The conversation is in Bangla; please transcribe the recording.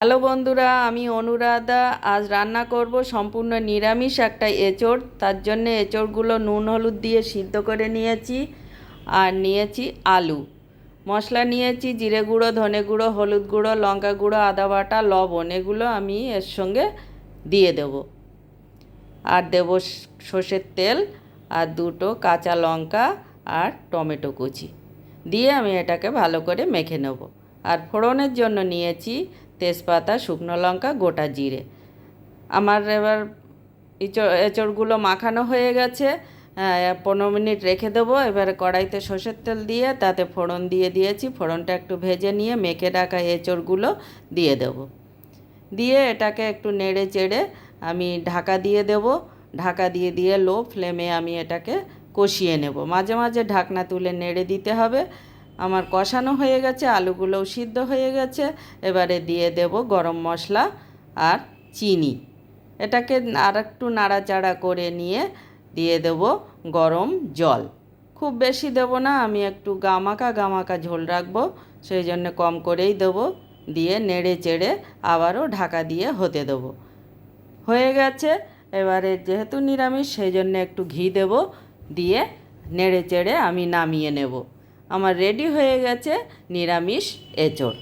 হ্যালো বন্ধুরা, আমি অনুরাধা। আজ রান্না করব সম্পূর্ণ নিরামিষ একটা এঁচোড়। তার জন্য এঁচোড়গুলো নুন হলুদ দিয়ে সিদ্ধ করে নিয়েছি। আর নিয়েছি আলু, মশলা নিয়েছি জিরে গুঁড়ো, ধনে গুঁড়ো, হলুদ গুঁড়ো, লঙ্কা গুঁড়ো, আদা বাটা, লবণ। এগুলো আমি এর সঙ্গে দিয়ে দেব। আর দেব সর্ষের তেল, আর দুটো কাঁচা লঙ্কা, আর টমেটো কুচি দিয়ে আমি এটাকে ভালো করে মেখে নেব। আর ফোড়নের জন্য নিয়েছি তেজপাতা, শুকনো লঙ্কা, গোটা জিরে। আমার এবার এঁচড়গুলো মাখানো হয়ে গেছে। 15 মিনিট রেখে দেবো। এবারে কড়াইতে সর্ষের তেল দিয়ে তাতে ফোড়ন দিয়ে দিয়েছি। ফোড়নটা একটু ভেজে নিয়ে মেখে রাখা এঁচড়গুলো দিয়ে দেব। দিয়ে এটাকে একটু নেড়ে চেড়ে আমি ঢাকা দিয়ে দেব। ঢাকা দিয়ে দিয়ে লো ফ্লেমে আমি এটাকে কষিয়ে নেব। মাঝে মাঝে ঢাকনা তুলে নেড়ে দিতে হবে। আমার কষানো হয়ে গেছে, আলুগুলোও সিদ্ধ হয়ে গেছে। এবারে দিয়ে দেব গরম মশলা আর চিনি। এটাকে আর একটু নাড়াচাড়া করে নিয়ে দিয়ে দেব গরম জল। খুব বেশি দেব না, আমি একটু গামাকা গামাকা ঝোল রাখবো, সেই জন্য কম করেই দেবো। দিয়ে নেড়ে চেড়ে আবারও ঢাকা দিয়ে হতে দেবো। হয়ে গেছে। এবারে যেহেতু নিরামিষ সেই জন্য একটু ঘি দেব। দিয়ে নেড়ে চেড়ে আমি নামিয়ে নেব। আমার রেডি হয়ে গেছে নিরামিষ এঁচোড়।